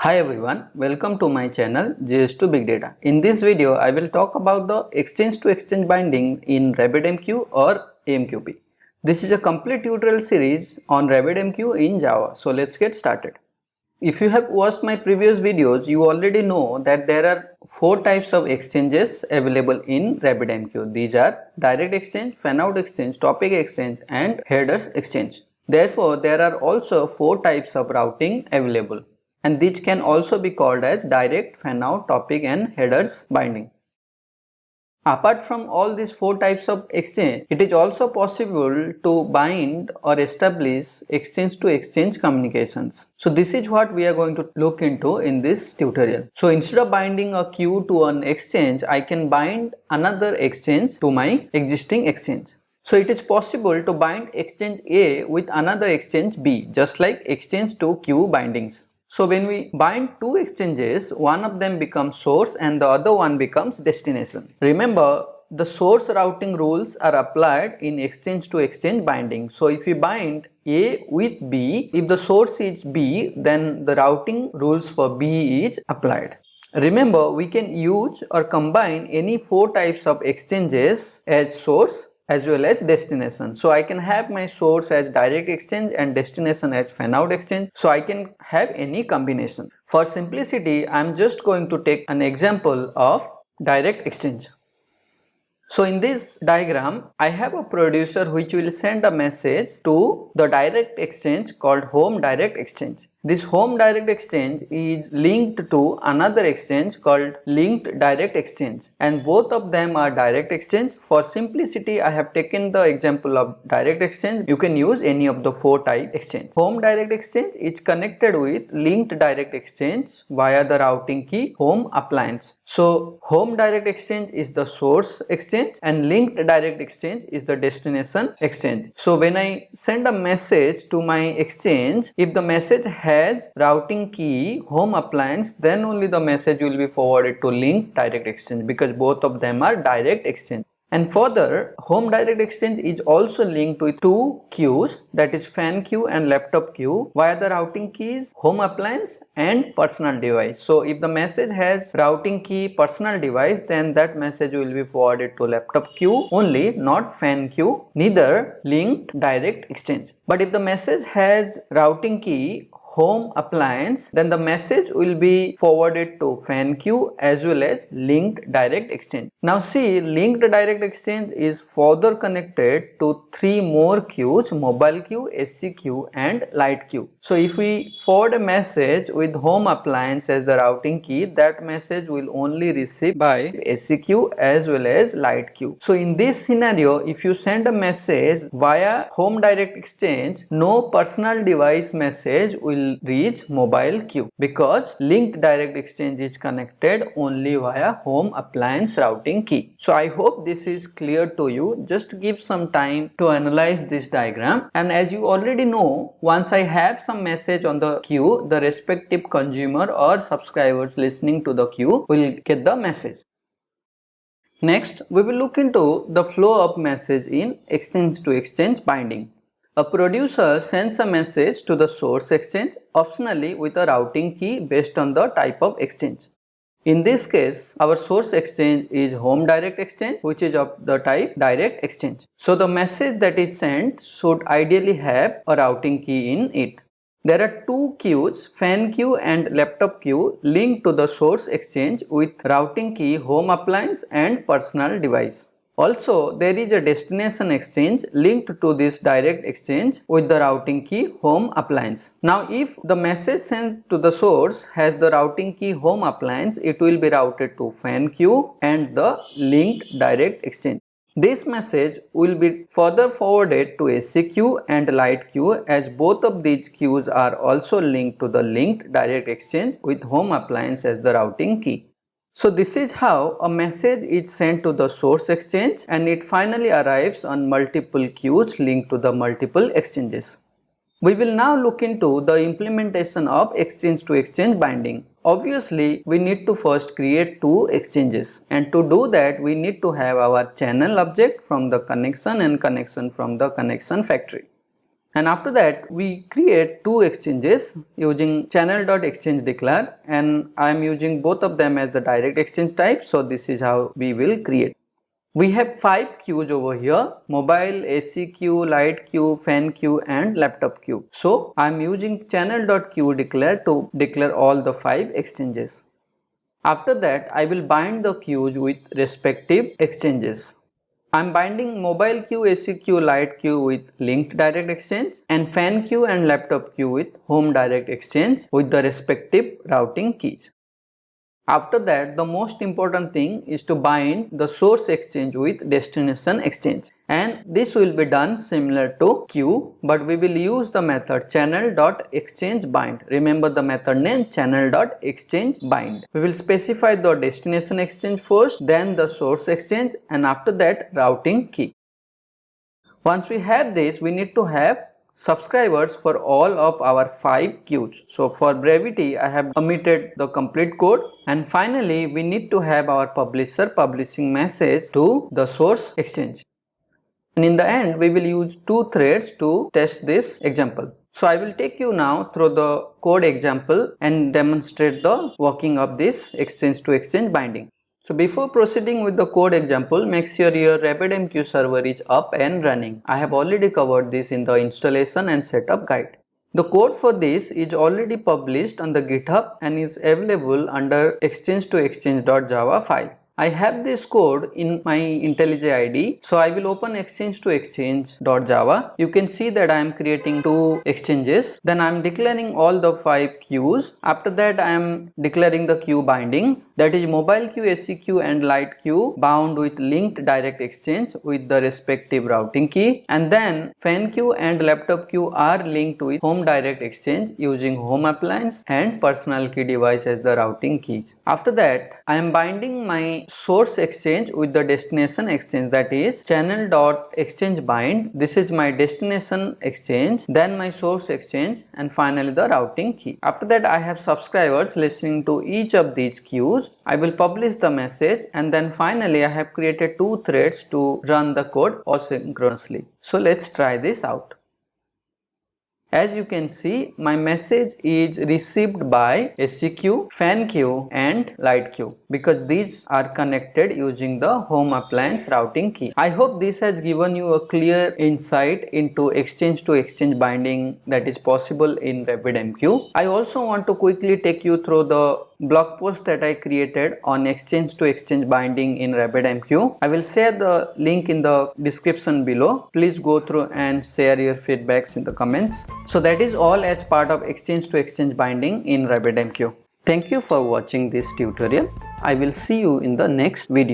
Hi everyone, welcome to my channel GS2 Big Data. In this video, I will talk about the exchange to exchange binding in RabbitMQ or AMQP. This is a complete tutorial series on RabbitMQ in Java. So let's get started. If you have watched my previous videos, you already know that there are 4 types of exchanges available in RabbitMQ. These are direct exchange, fan-out exchange, topic exchange and headers exchange. Therefore, there are also 4 types of routing available, and these can also be called as direct, fan-out, topic and headers binding. Apart from all these 4 types of exchange, it is also possible to bind or establish exchange to exchange communications. So this is what we are going to look into in this tutorial. So instead of binding a queue to an exchange, I can bind another exchange to my existing exchange. So it is possible to bind exchange A with another exchange B, just like exchange to queue bindings. So when we bind 2 exchanges, one of them becomes source and the other one becomes destination. Remember, the source routing rules are applied in exchange to exchange binding. So if we bind A with B, if the source is B, then the routing rules for B is applied. Remember, we can use or combine any 4 types of exchanges as source as well as destination. So I can have my source as direct exchange and destination as fan-out exchange. So I can have any combination. For simplicity, I am just going to take an example of direct exchange. So in this diagram, I have a producer which will send a message to the direct exchange called home direct exchange. This home direct exchange is linked to another exchange called linked direct exchange, and both of them are direct exchange. For simplicity, I have taken the example of direct exchange. You can use any of the 4 type exchange. Home direct exchange is connected with linked direct exchange via the routing key home appliance. So home direct exchange is the source exchange and linked direct exchange is the destination exchange. So when I send a message to my exchange, if the message has routing key home appliance, then only the message will be forwarded to linked direct exchange, because both of them are direct exchange. And further, home direct exchange is also linked with 2 queues, that is fan queue and laptop queue, via the routing keys home appliance and personal device. So if the message has routing key personal device, then that message will be forwarded to laptop queue only, not fan queue, neither linked direct exchange. But if the message has routing key home appliance, then the message will be forwarded to fan queue as well as linked direct exchange. Now see, linked direct exchange is further connected to 3 more queues: mobile queue, SC queue and light queue. So if we forward a message with home appliance as the routing key, that message will only receive by SC queue as well as light queue. So in this scenario, if you send a message via home direct exchange, no personal device message will reach mobile queue, because linked direct exchange is connected only via home appliance routing key. So I hope this is clear to you. Just give some time to analyze this diagram, and as you already know, once I have some message on the queue, the respective consumer or subscribers listening to the queue will get the message. Next, we will look into the flow of message in exchange to exchange binding. A producer sends a message to the source exchange, optionally with a routing key based on the type of exchange. In this case, our source exchange is home direct exchange, which is of the type direct exchange. So the message that is sent should ideally have a routing key in it. There are 2 queues, fan queue and laptop queue, linked to the source exchange with routing key home appliance and personal device. Also, there is a destination exchange linked to this direct exchange with the routing key home appliance. Now, if the message sent to the source has the routing key home appliance, it will be routed to fan queue and the linked direct exchange. This message will be further forwarded to SC queue and light queue, as both of these queues are also linked to the linked direct exchange with home appliance as the routing key. So this is how a message is sent to the source exchange, and it finally arrives on multiple queues linked to the multiple exchanges. We will now look into the implementation of exchange to exchange binding. Obviously, we need to first create 2 exchanges, and to do that we need to have our channel object from the connection and connection from the connection factory. And after that, we create two exchanges using channel.exchange declare, and I am using both of them as the direct exchange type. So this is how we will create. We have 5 queues over here: mobile, AC queue, light queue, fan queue and laptop queue. So I am using channel.queue declare to declare all the 5 exchanges. After that, I will bind the queues with respective exchanges. I am binding mobile queue, AC queue, light queue with linked direct exchange, and fan queue and laptop queue with home direct exchange with the respective routing keys. After that, the most important thing is to bind the source exchange with destination exchange, and this will be done similar to queue, but we will use the method channel.exchangeBind. Remember the method name channel.exchangeBind. We will specify the destination exchange first, then the source exchange, and after that routing key. Once we have this, we need to have subscribers for all of our 5 queues. So for brevity, I have omitted the complete code. And finally, we need to have our publisher publishing message to the source exchange. And in the end, we will use 2 threads to test this example. So I will take you now through the code example and demonstrate the working of this exchange to exchange binding. So before proceeding with the code example, make sure your RabbitMQ server is up and running. I have already covered this in the installation and setup guide. The code for this is already published on the GitHub and is available under exchange-to-exchange.java file. I have this code in my IntelliJ IDE, so I will open exchange-to-exchange.java. You can see that I am creating 2 exchanges. Then I am declaring all the 5 queues. After that, I am declaring the queue bindings, that is mobile queue, AC queue and light queue bound with linked direct exchange with the respective routing key. And then fan queue and laptop queue are linked with home direct exchange using home appliance and personal key device as the routing keys. After that, I am binding my source exchange with the destination exchange, that is channel.exchangeBind. This is my destination exchange, then my source exchange, and finally the routing key. After that, I have subscribers listening to each of these queues. I will publish the message, and then finally I have created 2 threads to run the code asynchronously. So let's try this out. As you can see, my message is received by AC queue, fan queue and light queue because these are connected using the home appliance routing key. I hope this has given you a clear insight into exchange to exchange binding that is possible in RabbitMQ. I also want to quickly take you through the blog post that I created on exchange to exchange binding in RabbitMQ. I will share the link in the description below. Please go through and share your feedbacks in the comments. So that is all as part of exchange to exchange binding in RabbitMQ. Thank you for watching this tutorial. I will see you in the next video.